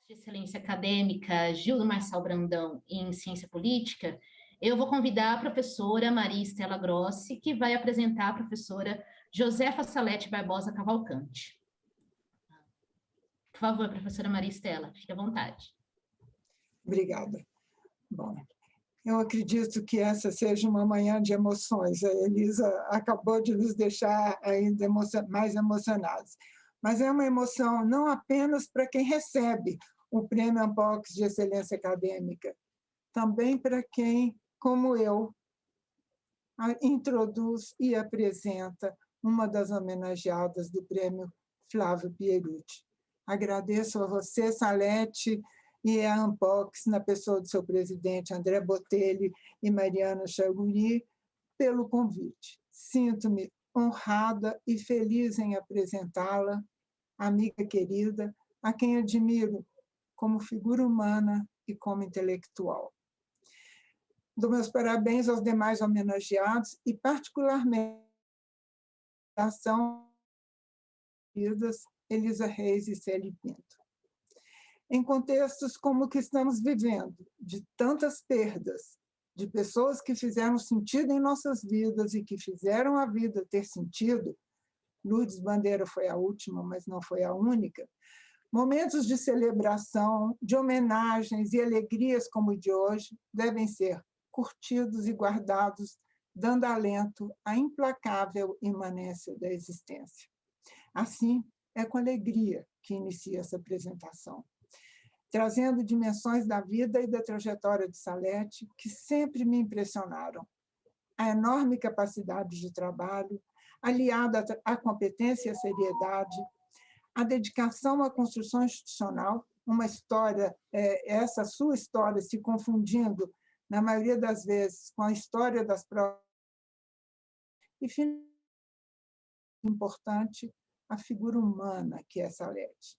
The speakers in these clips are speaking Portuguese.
de excelência acadêmica Gildo Marçal Brandão em ciência política, eu vou convidar a professora Maria Estela Grossi, que vai apresentar a professora Josefa Salete Barbosa Cavalcante. Por favor, professora Maria Estela, fique à vontade. Obrigada. Bom, eu acredito que essa seja uma manhã de emoções. A Elisa acabou de nos deixar ainda mais emocionados. Mas é uma emoção não apenas para quem recebe o Prêmio Ampox de Excelência Acadêmica, também para quem, como eu, introduz e apresenta uma das homenageadas do Prêmio Flávio Pierucci. Agradeço a você, Salete, e a Ampox, na pessoa do seu presidente, André Botelho e Mariana Chaguri, pelo convite. Sinto-me honrada e feliz em apresentá-la, amiga querida, a quem admiro como figura humana e como intelectual. Dou meus parabéns aos demais homenageados e, particularmente, à ação Elisa Reis e Celi Pinto. Em contextos como o que estamos vivendo, de tantas perdas, de pessoas que fizeram sentido em nossas vidas e que fizeram a vida ter sentido, Lourdes Bandeira foi a última, mas não foi a única, momentos de celebração, de homenagens e alegrias como o de hoje devem ser curtidos e guardados, dando alento à implacável imanência da existência. Assim, é com alegria que inicio essa apresentação, trazendo dimensões da vida e da trajetória de Salete que sempre me impressionaram. A enorme capacidade de trabalho, aliada à competência e à seriedade, a dedicação à construção institucional, uma história, essa sua história se confundindo, na maioria das vezes, com a história das próprias. E, finalmente, importante, a figura humana que é Salete.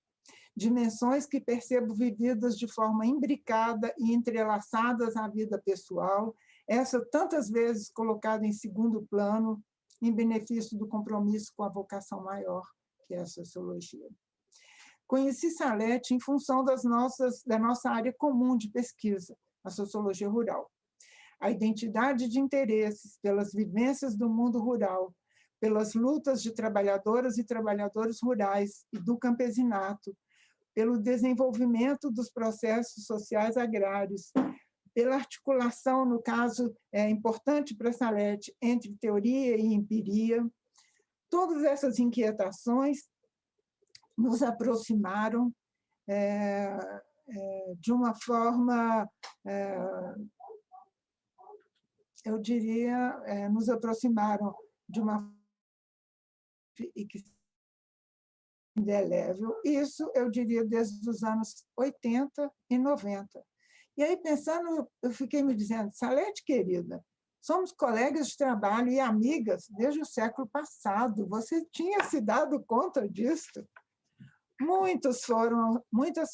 Dimensões que percebo vividas de forma imbricada e entrelaçadas à vida pessoal, essa tantas vezes colocada em segundo plano, em benefício do compromisso com a vocação maior, que é a sociologia. Conheci Salete em função da nossa área comum de pesquisa, a sociologia rural. A identidade de interesses pelas vivências do mundo rural, pelas lutas de trabalhadoras e trabalhadores rurais e do campesinato, pelo desenvolvimento dos processos sociais agrários, pela articulação, no caso importante para Salete, entre teoria e empiria. Todas essas inquietações nos aproximaram de uma forma, eu diria, nos aproximaram de uma e que indelével, isso eu diria desde os anos 80 e 90. E aí, pensando, eu fiquei me dizendo, Salete, querida, somos colegas de trabalho e amigas desde o século passado, você tinha se dado conta disso? Muitas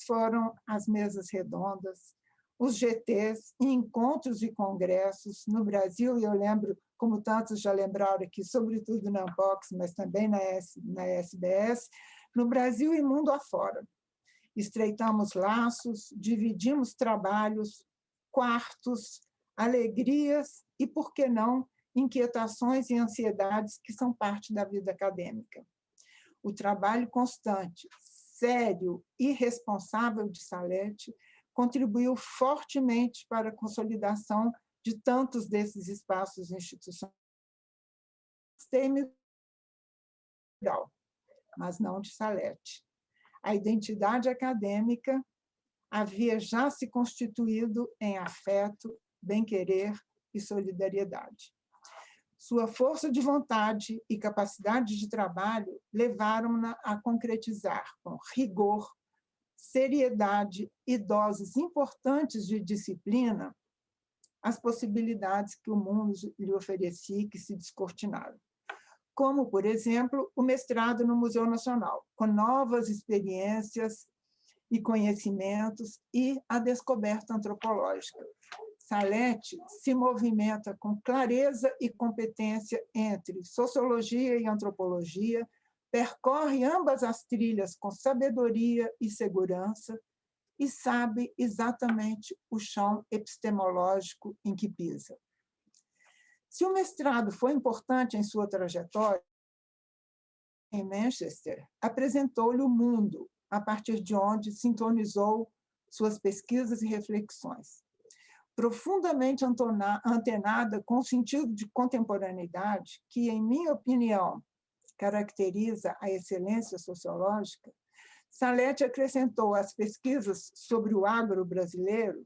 foram as mesas redondas, os GTs, encontros e congressos no Brasil, e eu lembro, como tantos já lembraram aqui, sobretudo na Ampox, mas também na SBS, no Brasil e mundo afora. Estreitamos laços, dividimos trabalhos, quartos, alegrias e, por que não, inquietações e ansiedades que são parte da vida acadêmica. O trabalho constante, sério e responsável de Salete contribuiu fortemente para a consolidação de tantos desses espaços institucionais, mas não de Salete. A identidade acadêmica havia já se constituído em afeto, bem-querer e solidariedade. Sua força de vontade e capacidade de trabalho levaram-na a concretizar com rigor, seriedade e doses importantes de disciplina as possibilidades que o mundo lhe oferecia e que se descortinaram. Como, por exemplo, o mestrado no Museu Nacional, com novas experiências e conhecimentos e a descoberta antropológica. Salete se movimenta com clareza e competência entre sociologia e antropologia, percorre ambas as trilhas com sabedoria e segurança, e sabe exatamente o chão epistemológico em que pisa. Se o mestrado foi importante em sua trajetória, em Manchester, apresentou-lhe o mundo, a partir de onde sintonizou suas pesquisas e reflexões. Profundamente antenada com o sentido de contemporaneidade, que, em minha opinião, caracteriza a excelência sociológica, Salete acrescentou às pesquisas sobre o agro brasileiro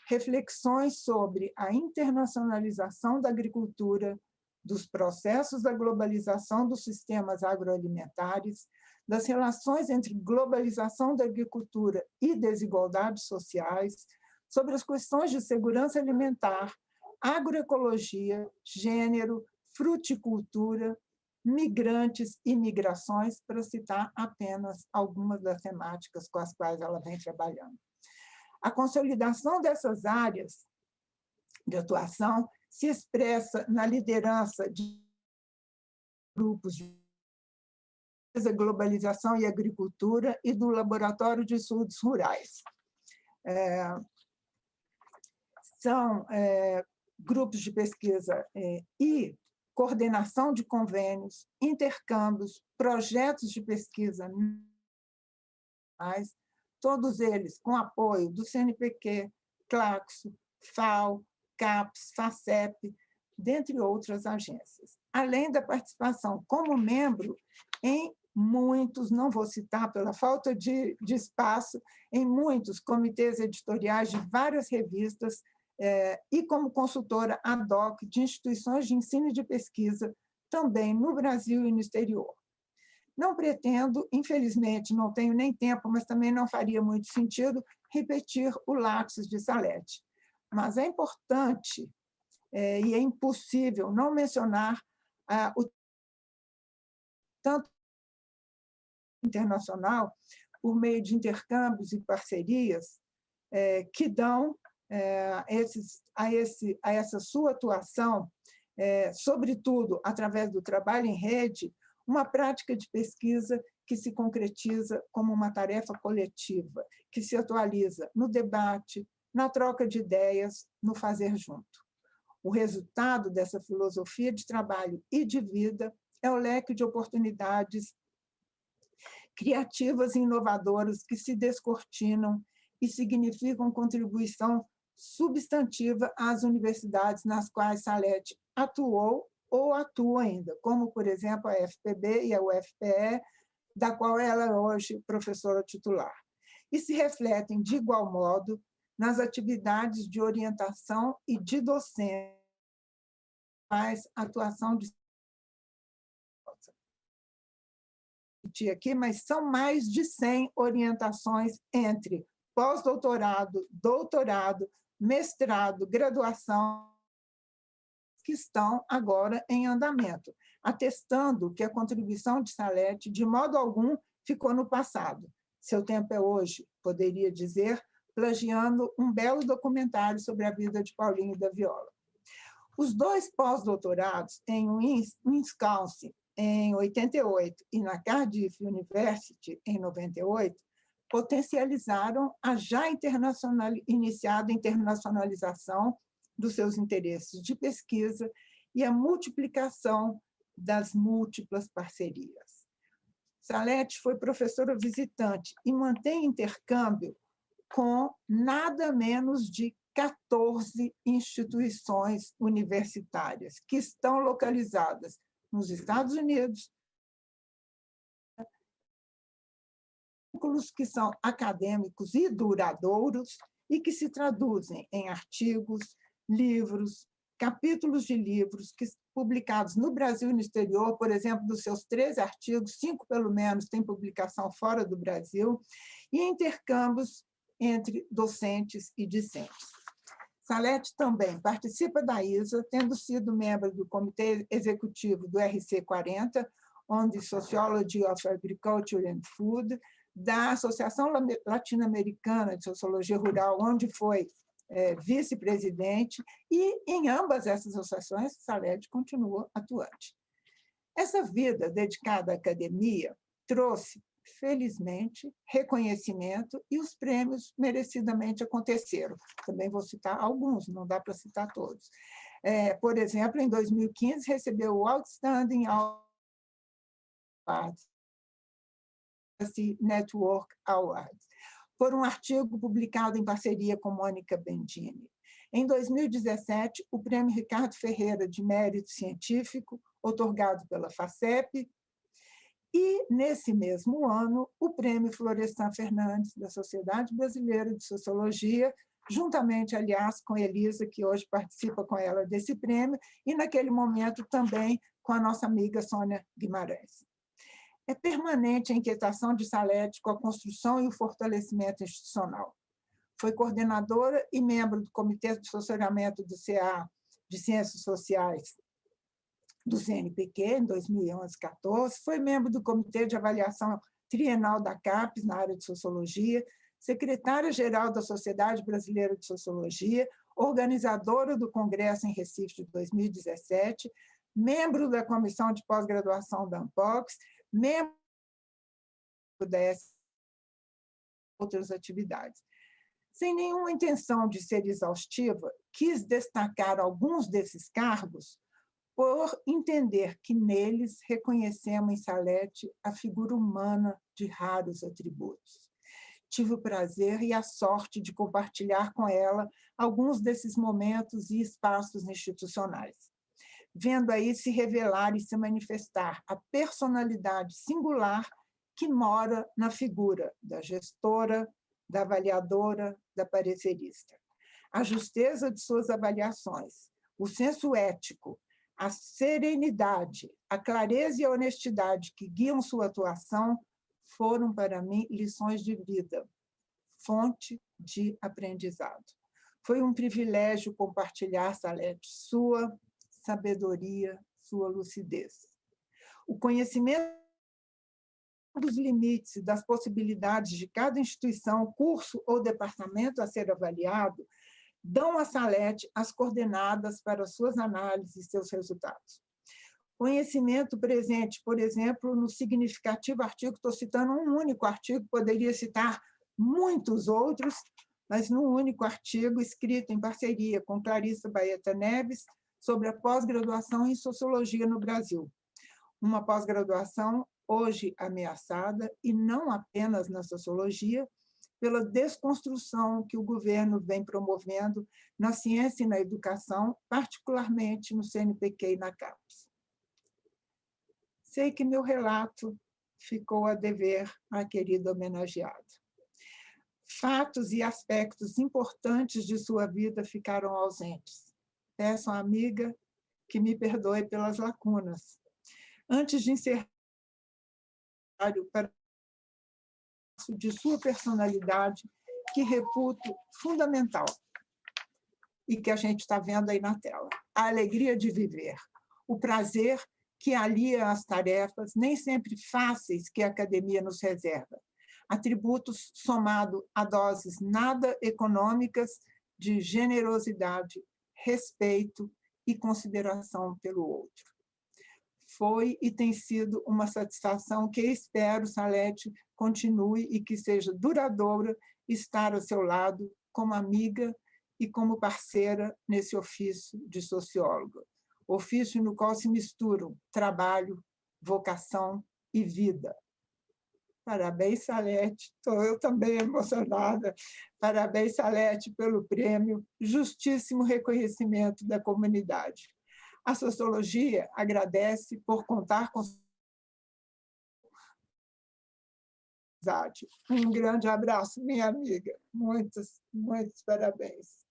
reflexões sobre a internacionalização da agricultura, dos processos da globalização dos sistemas agroalimentares, das relações entre globalização da agricultura e desigualdades sociais, sobre as questões de segurança alimentar, agroecologia, gênero, fruticultura, migrantes e migrações, para citar apenas algumas das temáticas com as quais ela vem trabalhando. A consolidação dessas áreas de atuação se expressa na liderança de grupos de globalização e agricultura e do Laboratório de Estudos Rurais. São grupos de pesquisa e coordenação de convênios, intercâmbios, projetos de pesquisa, todos eles com apoio do CNPq, Claxo, FAO, CAPES, FACEP, dentre outras agências. Além da participação como membro em muitos, não vou citar pela falta de espaço, em muitos comitês editoriais de várias revistas e como consultora ad hoc de instituições de ensino e de pesquisa, também no Brasil e no exterior. Não pretendo, infelizmente, não tenho nem tempo, mas também não faria muito sentido repetir o Lattes de Salete. Mas é importante e é impossível não mencionar o tanto internacional, por meio de intercâmbios e parcerias, que dão a essa sua atuação, sobretudo através do trabalho em rede, uma prática de pesquisa que se concretiza como uma tarefa coletiva, que se atualiza no debate, na troca de ideias, no fazer junto. O resultado dessa filosofia de trabalho e de vida é o leque de oportunidades criativas e inovadoras que se descortinam e significam contribuição substantiva às universidades nas quais Salete atuou ou atua ainda, como, por exemplo, a FPB e a UFPE, da qual ela é hoje professora titular, e se refletem, de igual modo, nas atividades de orientação e de docência, faz atuação de aqui, mas são mais de 100 orientações entre pós-doutorado, doutorado, mestrado, graduação, que estão agora em andamento, atestando que a contribuição de Salete, de modo algum, ficou no passado. Seu tempo é hoje, poderia dizer, plagiando um belo documentário sobre a vida de Paulinho da Viola. Os dois pós-doutorados em Wisconsin, em 88, e na Cardiff University, em 98, potencializaram a já iniciada internacionalização dos seus interesses de pesquisa e a multiplicação das múltiplas parcerias. Salete foi professora visitante e mantém intercâmbio com nada menos de 14 instituições universitárias que estão localizadas nos Estados Unidos, que são acadêmicos e duradouros e que se traduzem em artigos, livros, capítulos de livros que publicados no Brasil e no exterior, por exemplo, dos seus 13 artigos, 5 pelo menos têm publicação fora do Brasil, e intercâmbios entre docentes e discentes. Salete também participa da ISA, tendo sido membro do Comitê Executivo do RC40, on the Sociology of Agriculture and Food, da Associação Latino-Americana de Sociologia Rural, onde foi vice-presidente, e em ambas essas associações, Salete continua atuante. Essa vida dedicada à academia trouxe felizmente, reconhecimento e os prêmios merecidamente aconteceram. Também vou citar alguns, não dá para citar todos. Por exemplo, em 2015, recebeu o Outstanding Awards, Network Awards, por um artigo publicado em parceria com Mônica Bendini. Em 2017, o Prêmio Ricardo Ferreira de Mérito Científico, outorgado pela FACEP, e, nesse mesmo ano, o Prêmio Florestan Fernandes, da Sociedade Brasileira de Sociologia, juntamente, aliás, com Elisa, que hoje participa com ela desse prêmio, e, naquele momento, também com a nossa amiga Sônia Guimarães. É permanente a inquietação de Salete com a construção e o fortalecimento institucional. Foi coordenadora e membro do Comitê de Assessoramento do CA de Ciências Sociais do CNPq, em 2011-14, foi membro do Comitê de Avaliação Trienal da CAPES, na área de Sociologia, secretária-geral da Sociedade Brasileira de Sociologia, organizadora do Congresso em Recife de 2017, membro da Comissão de Pós-Graduação da ANPOX, membro da outras atividades. Sem nenhuma intenção de ser exaustiva, quis destacar alguns desses cargos por entender que neles reconhecemos em Salete a figura humana de raros atributos. Tive o prazer e a sorte de compartilhar com ela alguns desses momentos e espaços institucionais, vendo aí se revelar e se manifestar a personalidade singular que mora na figura da gestora, da avaliadora, da parecerista. A justeza de suas avaliações, o senso ético, a serenidade, a clareza e a honestidade que guiam sua atuação foram, para mim, lições de vida, fonte de aprendizado. Foi um privilégio compartilhar, Salete, sua sabedoria, sua lucidez. O conhecimento dos limites e das possibilidades de cada instituição, curso ou departamento a ser avaliado, dão a Salete as coordenadas para suas análises e seus resultados. Conhecimento presente, por exemplo, no significativo artigo, estou citando um único artigo, poderia citar muitos outros, mas num único artigo escrito em parceria com Clarissa Baeta Neves sobre a pós-graduação em Sociologia no Brasil. Uma pós-graduação hoje ameaçada, e não apenas na sociologia, pela desconstrução que o governo vem promovendo na ciência e na educação, particularmente no CNPq e na CAPES. Sei que meu relato ficou a dever à querida homenageada. Fatos e aspectos importantes de sua vida ficaram ausentes. Peço à amiga que me perdoe pelas lacunas. Antes de encerrar, para de sua personalidade, que reputo fundamental, e que a gente está vendo aí na tela. A alegria de viver, o prazer que alia as tarefas, nem sempre fáceis, que a academia nos reserva. Atributos somados a doses nada econômicas de generosidade, respeito e consideração pelo outro. Foi e tem sido uma satisfação que espero, Salete, continue e que seja duradoura estar ao seu lado como amiga e como parceira nesse ofício de socióloga. Ofício no qual se misturam trabalho, vocação e vida. Parabéns, Salete. Estou eu também emocionada. Parabéns, Salete, pelo prêmio. Justíssimo reconhecimento da comunidade. A sociologia agradece por contar com... Um grande abraço, minha amiga. Muitos parabéns.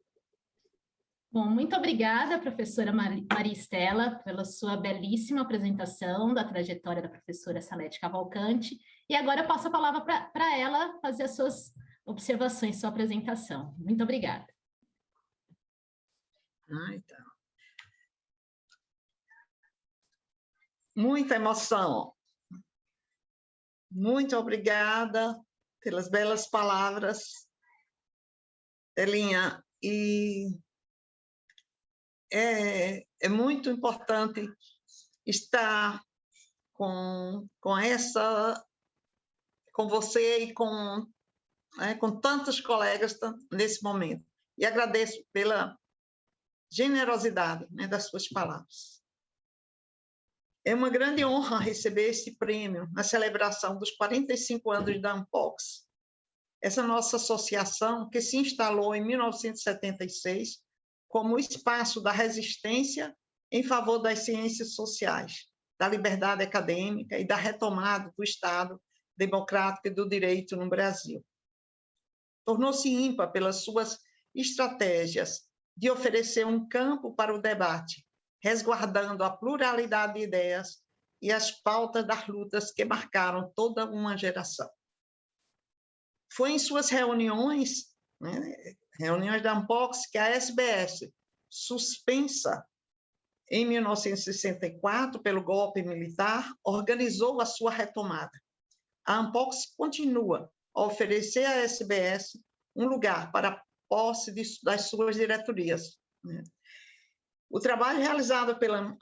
Bom, muito obrigada, professora Maria Estela, pela sua belíssima apresentação da trajetória da professora Salete Cavalcante. E agora eu passo a palavra para ela fazer as suas observações, sua apresentação. Muito obrigada. Então. Muita emoção. Muito obrigada pelas belas palavras, Elinha. E é muito importante estar com com você e com tantos colegas nesse momento. E agradeço pela generosidade, né, das suas palavras. É uma grande honra receber esse prêmio na celebração dos 45 anos da Ampox. Essa nossa associação, que se instalou em 1976 como espaço da resistência em favor das ciências sociais, da liberdade acadêmica e da retomada do Estado democrático e do direito no Brasil. Tornou-se ímpar pelas suas estratégias de oferecer um campo para o debate, resguardando a pluralidade de ideias e as pautas das lutas que marcaram toda uma geração. Foi em suas reuniões, reuniões da Ampox, que a SBS, suspensa em 1964 pelo golpe militar, organizou a sua retomada. A Ampox continua a oferecer à SBS um lugar para a posse das suas diretorias. O trabalho realizado pela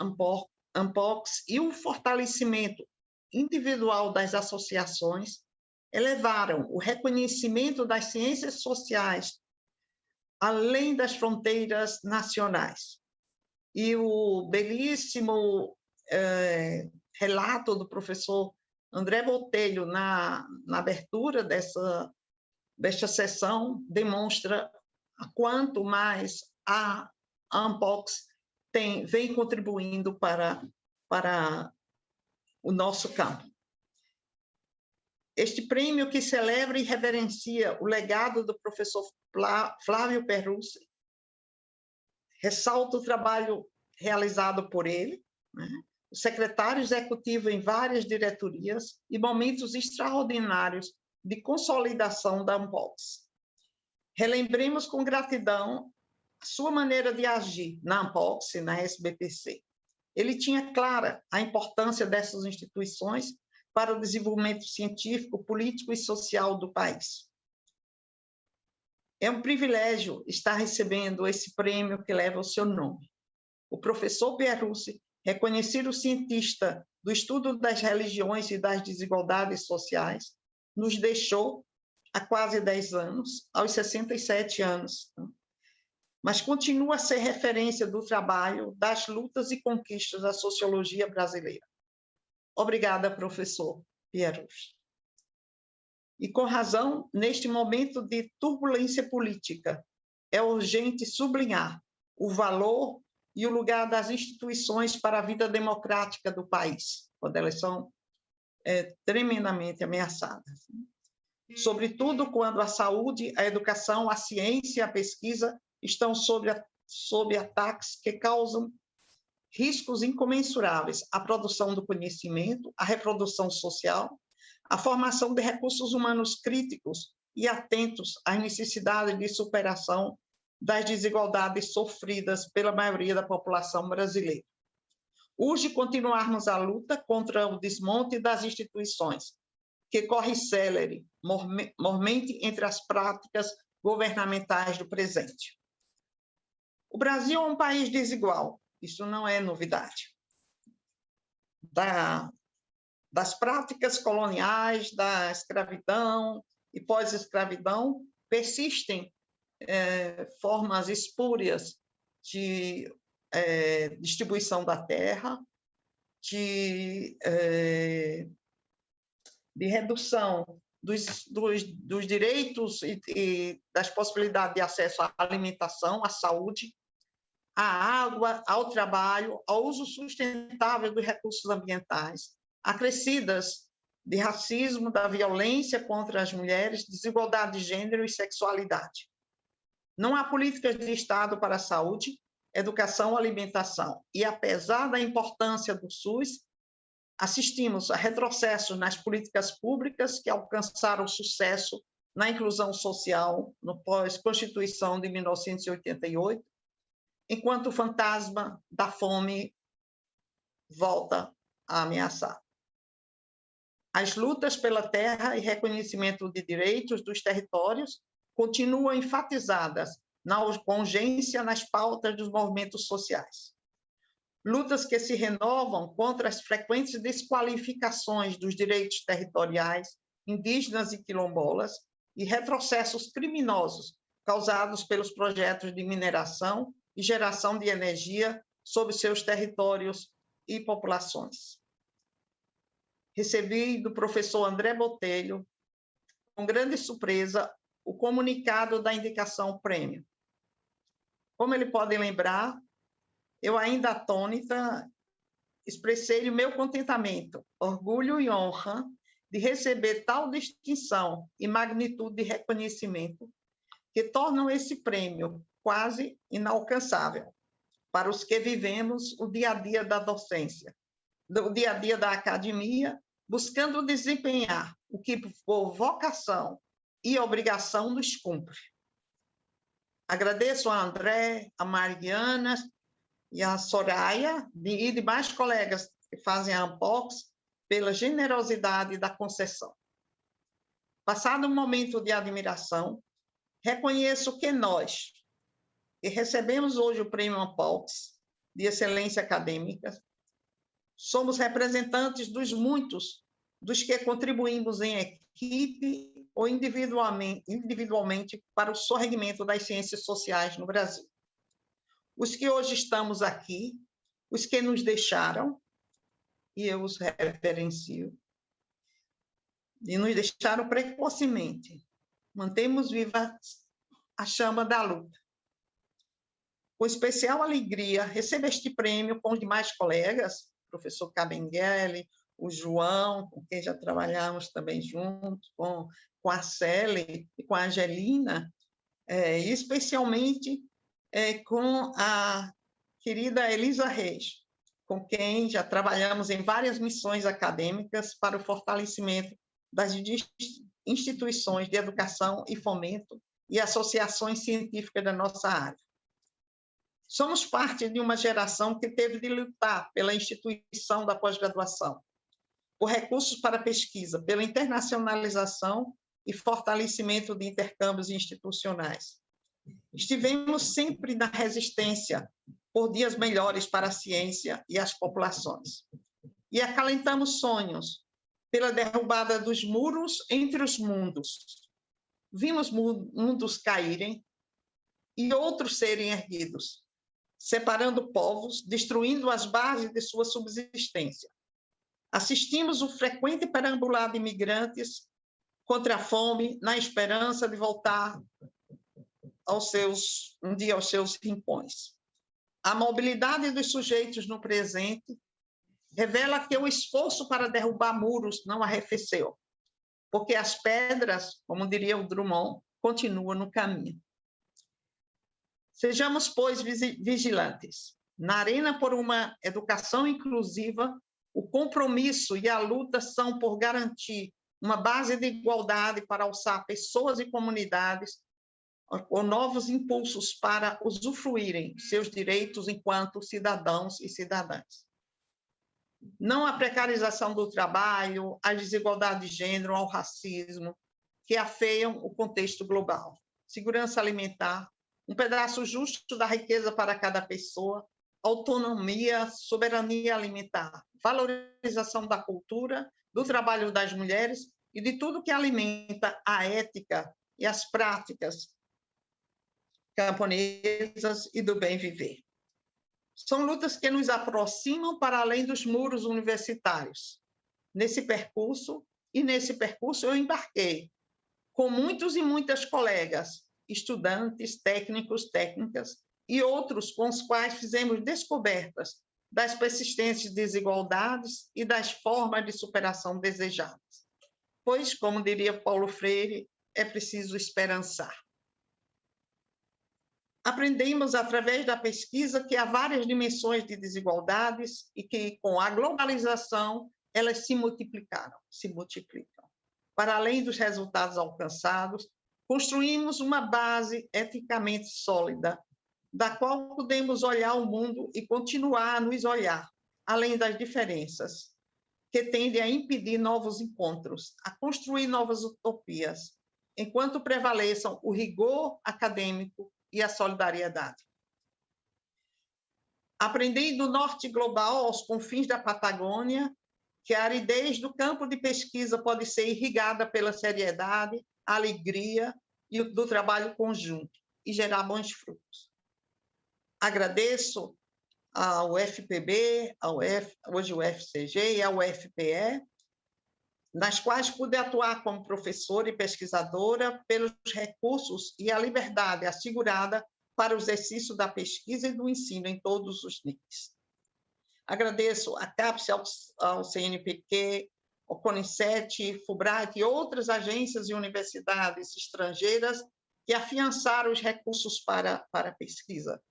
Ampox e o fortalecimento individual das associações elevaram o reconhecimento das ciências sociais além das fronteiras nacionais. E o belíssimo relato do professor André Botelho na abertura desta sessão demonstra quanto mais a Ampox vem contribuindo para o nosso campo. Este prêmio, que celebra e reverencia o legado do professor Flávio Perruzzi, ressalta o trabalho realizado por ele, o secretário executivo em várias diretorias e momentos extraordinários de consolidação da Ampox. Relembremos com gratidão a sua maneira de agir na Ampox e na SBPC. Ele tinha clara a importância dessas instituições para o desenvolvimento científico, político e social do país. É um privilégio estar recebendo esse prêmio que leva o seu nome. O professor Perruzzi, reconhecido cientista do estudo das religiões e das desigualdades sociais, nos deixou há quase 10 anos, aos 67 anos, mas continua a ser referência do trabalho, das lutas e conquistas da sociologia brasileira. Obrigada, professor Perruzzi. E com razão, neste momento de turbulência política, é urgente sublinhar o valor e o lugar das instituições para a vida democrática do país, quando elas são tremendamente ameaçadas. Sobretudo quando a saúde, a educação, a ciência e a pesquisa estão sob ataques que causam riscos incomensuráveis à produção do conhecimento, à reprodução social, à formação de recursos humanos críticos e atentos às necessidades de superação das desigualdades sofridas pela maioria da população brasileira. Urge continuarmos a luta contra o desmonte das instituições, que corre célere, mormente entre as práticas governamentais do presente. O Brasil é um país desigual, isso não é novidade. Das práticas coloniais, da escravidão e pós-escravidão, persistem formas espúrias de distribuição da terra, de redução dos direitos e das possibilidades de acesso à alimentação, à saúde, à água, ao trabalho, ao uso sustentável dos recursos ambientais, acrescidas de racismo, da violência contra as mulheres, desigualdade de gênero e sexualidade. Não há políticas de Estado para a saúde, educação, alimentação. E, apesar da importância do SUS, assistimos a retrocessos nas políticas públicas que alcançaram sucesso na inclusão social no pós-Constituição de 1988, enquanto o fantasma da fome volta a ameaçar. As lutas pela terra e reconhecimento de direitos dos territórios continuam enfatizadas na urgência nas pautas dos movimentos sociais. Lutas que se renovam contra as frequentes desqualificações dos direitos territoriais, indígenas e quilombolas e retrocessos criminosos causados pelos projetos de mineração e geração de energia sobre seus territórios e populações. Recebi do professor André Botelho, com grande surpresa, o comunicado da indicação prêmio. Como ele pode lembrar, eu ainda atônita expressei o meu contentamento, orgulho e honra de receber tal distinção e magnitude de reconhecimento que tornam esse prêmio quase inalcançável para os que vivemos o dia a dia da docência, o dia a dia da academia, buscando desempenhar o que por vocação e obrigação nos cumpre. Agradeço a André, a Mariana e a Soraya e demais colegas que fazem a Ampox pela generosidade da concessão. Passado um momento de admiração, reconheço que nós, que recebemos hoje o Prêmio Ampox de Excelência Acadêmica, somos representantes dos muitos dos que contribuímos em equipe ou individualmente para o sorrimento das ciências sociais no Brasil. Os que hoje estamos aqui, os que nos deixaram, e eu os reverencio, e nos deixaram precocemente. Mantemos viva a chama da luta. Com especial alegria, recebo este prêmio com os demais colegas, o professor Cabengele, o João, com quem já trabalhamos também juntos, com a Célia e com a Angelina, e especialmente com a querida Elisa Reis, com quem já trabalhamos em várias missões acadêmicas para o fortalecimento das instituições de educação e fomento e associações científicas da nossa área. Somos parte de uma geração que teve de lutar pela instituição da pós-graduação, por recursos para pesquisa, pela internacionalização e fortalecimento de intercâmbios institucionais. Estivemos sempre na resistência por dias melhores para a ciência e as populações. E acalentamos sonhos pela derrubada dos muros entre os mundos. Vimos mundos caírem e outros serem erguidos, separando povos, destruindo as bases de sua subsistência. Assistimos o frequente perambular de imigrantes contra a fome, na esperança de voltar um dia aos seus rincões. A mobilidade dos sujeitos no presente revela que o esforço para derrubar muros não arrefeceu, porque as pedras, como diria o Drummond, continuam no caminho. Sejamos, pois, vigilantes. Na arena por uma educação inclusiva, o compromisso e a luta são por garantir uma base de igualdade para alçar pessoas e comunidades ou novos impulsos para usufruírem seus direitos enquanto cidadãos e cidadãs. Não a precarização do trabalho, a desigualdade de gênero, ao racismo, que afeiam o contexto global. Segurança alimentar, um pedaço justo da riqueza para cada pessoa, autonomia, soberania alimentar, valorização da cultura, do trabalho das mulheres e de tudo que alimenta a ética e as práticas camponesas e do bem viver. São lutas que nos aproximam para além dos muros universitários. Nesse percurso eu embarquei com muitos e muitas colegas, estudantes, técnicos, técnicas e outros com os quais fizemos descobertas das persistentes desigualdades e das formas de superação desejadas. Pois, como diria Paulo Freire, é preciso esperançar. Aprendemos, através da pesquisa, que há várias dimensões de desigualdades e que, com a globalização, elas se multiplicam. Para além dos resultados alcançados, construímos uma base eticamente sólida, da qual podemos olhar o mundo e continuar a nos olhar, além das diferenças, que tendem a impedir novos encontros, a construir novas utopias, enquanto prevaleçam o rigor acadêmico e a solidariedade. Aprendi do norte global aos confins da Patagônia que a aridez do campo de pesquisa pode ser irrigada pela seriedade, a alegria e do trabalho conjunto e gerar bons frutos. Agradeço ao FPB, hoje o FCG e ao UFPE, nas quais pude atuar como professora e pesquisadora pelos recursos e a liberdade assegurada para o exercício da pesquisa e do ensino em todos os níveis. Agradeço à CAPES, ao CNPq, ao CONICET, FUBRAT e outras agências e universidades estrangeiras que afiançaram os recursos para a pesquisa.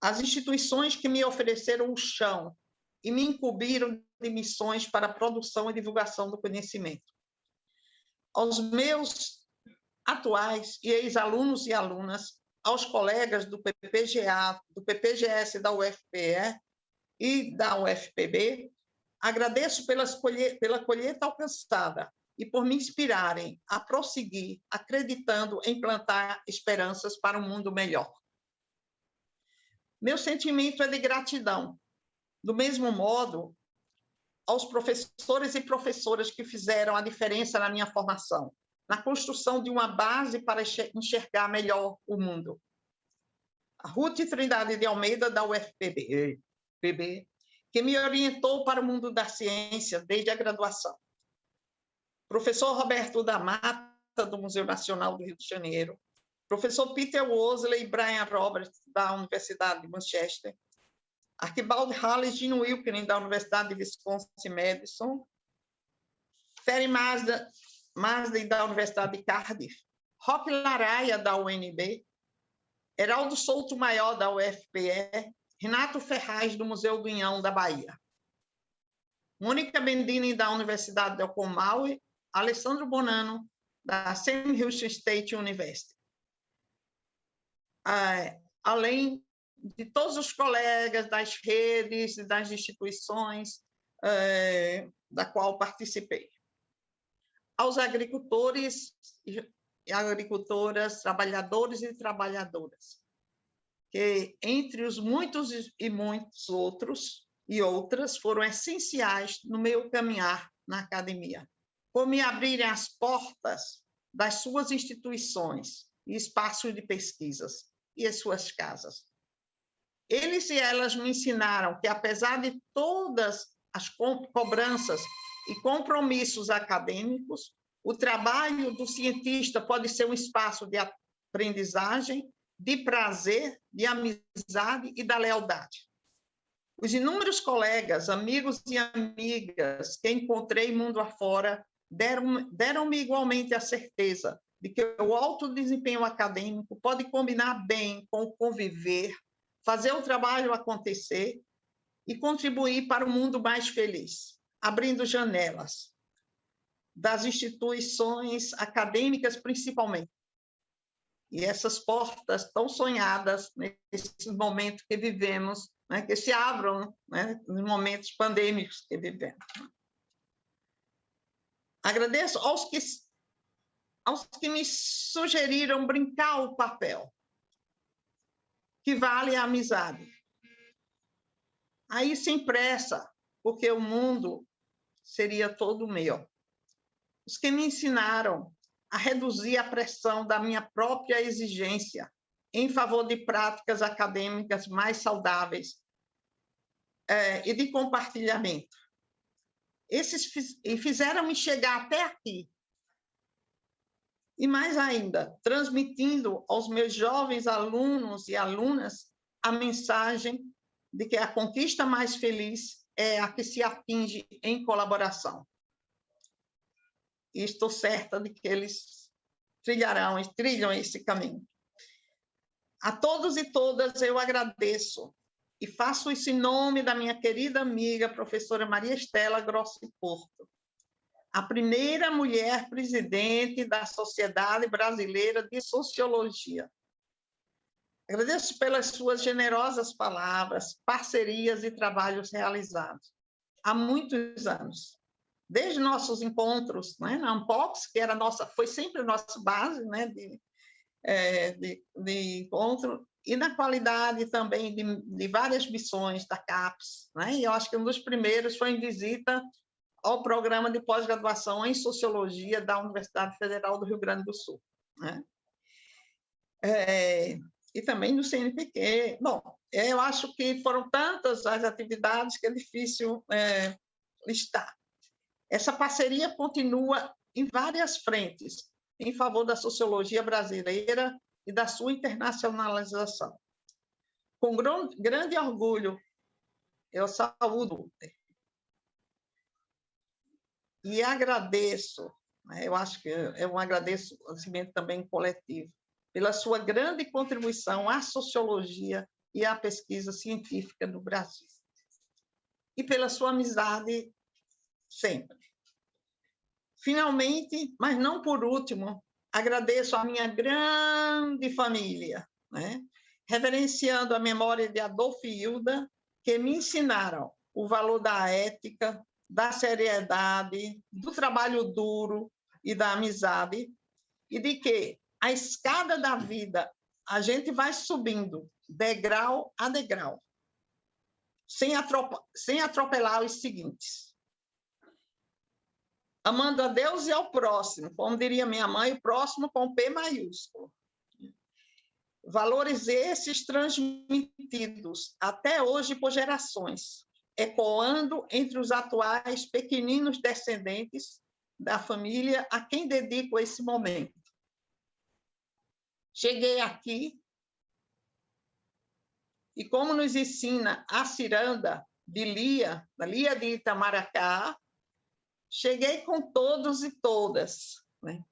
As instituições que me ofereceram o chão e me incumbiram de missões para a produção e divulgação do conhecimento. Aos meus atuais e ex-alunos e alunas, aos colegas do PPGA, do PPGS da UFPE e da UFPB, agradeço pela colheita alcançada e por me inspirarem a prosseguir acreditando em plantar esperanças para um mundo melhor. Meu sentimento é de gratidão. Do mesmo modo, aos professores e professoras que fizeram a diferença na minha formação, na construção de uma base para enxergar melhor o mundo. A Ruth Trindade de Almeida, da UFPB, que me orientou para o mundo da ciência desde a graduação. Professor Roberto da Mata, do Museu Nacional do Rio de Janeiro. Professor Peter Wosley e Brian Roberts, da Universidade de Manchester. Archibald Halley, Gene Wilkening, da Universidade de Wisconsin-Madison, Ferry Marsden, da Universidade de Cardiff, Roque Laraia, da UNB, Heraldo Souto Maior, da UFPE, Renato Ferraz, do Museu do Inhão, da Bahia, Mônica Bendini, da Universidade de Ocomaui, Alessandro Bonanno, da Sam Houston State University. Além de todos os colegas das redes e das instituições da qual participei. Aos agricultores e agricultoras, trabalhadores e trabalhadoras, que entre os muitos e muitos outros e outras foram essenciais no meu caminhar na academia, por me abrirem as portas das suas instituições e espaços de pesquisas e as suas casas. Eles e elas me ensinaram que, apesar de todas as cobranças e compromissos acadêmicos, o trabalho do cientista pode ser um espaço de aprendizagem, de prazer, de amizade e da lealdade. Os inúmeros colegas, amigos e amigas que encontrei mundo afora deram-me igualmente a certeza de que o alto desempenho acadêmico pode combinar bem com o conviver, fazer o trabalho acontecer e contribuir para um mundo mais feliz, abrindo janelas das instituições acadêmicas principalmente. E essas portas tão sonhadas nesse momento que vivemos, né, que se abram, né, nos momentos pandêmicos que vivemos. Agradeço aos que me sugeriram brincar o papel, que vale a amizade. Aí sem pressa, porque o mundo seria todo meu. Os que me ensinaram a reduzir a pressão da minha própria exigência em favor de práticas acadêmicas mais saudáveis e de compartilhamento. Esses fizeram-me chegar até aqui. E mais ainda, transmitindo aos meus jovens alunos e alunas a mensagem de que a conquista mais feliz é a que se atinge em colaboração. E estou certa de que eles trilham esse caminho. A todos e todas eu agradeço e faço isso em nome da minha querida amiga, professora Maria Estela Grossi Porto, a primeira mulher presidente da Sociedade Brasileira de Sociologia. Agradeço pelas suas generosas palavras, parcerias e trabalhos realizados há muitos anos. Desde nossos encontros, né, na Unpox, que era foi sempre a nossa base, né, de encontro, e na qualidade também de várias missões da CAPES. Né? E eu acho que um dos primeiros foi em visita ao programa de pós-graduação em Sociologia da Universidade Federal do Rio Grande do Sul, né? E também no CNPq. Bom, eu acho que foram tantas as atividades que é difícil listar. Essa parceria continua em várias frentes em favor da sociologia brasileira e da sua internacionalização. Com grande orgulho, eu saúdo e agradeço, né, eu acho que é um agradecimento também coletivo, pela sua grande contribuição à sociologia e à pesquisa científica no Brasil. E pela sua amizade sempre. Finalmente, mas não por último, agradeço à minha grande família, né, reverenciando a memória de Adolfo e Hilda, que me ensinaram o valor da ética, da seriedade, do trabalho duro e da amizade, e de que a escada da vida a gente vai subindo degrau a degrau, sem atropelar os seguintes. Amando a Deus e ao próximo, como diria minha mãe, o próximo com P maiúsculo. Valores esses transmitidos até hoje por gerações, ecoando entre os atuais pequeninos descendentes da família a quem dedico esse momento. Cheguei aqui e, como nos ensina a ciranda de Lia, da Lia de Itamaracá, cheguei com todos e todas, né?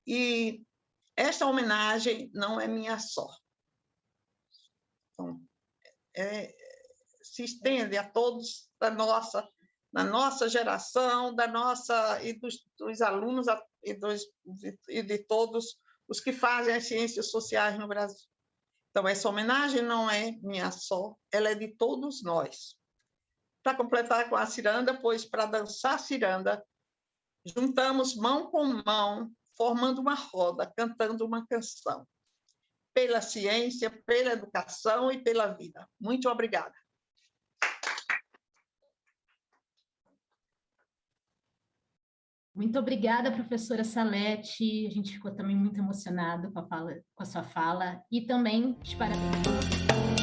E esta homenagem não é minha só. Então, se estende a todos da nossa geração, e dos alunos e de todos os que fazem as ciências sociais no Brasil. Então, essa homenagem não é minha só, ela é de todos nós. Para completar com a ciranda, pois para dançar ciranda, juntamos mão com mão, formando uma roda, cantando uma canção. Pela ciência, pela educação e pela vida. Muito obrigada. Muito obrigada, professora Salete. A gente ficou também muito emocionado com a sua fala e também te parabéns.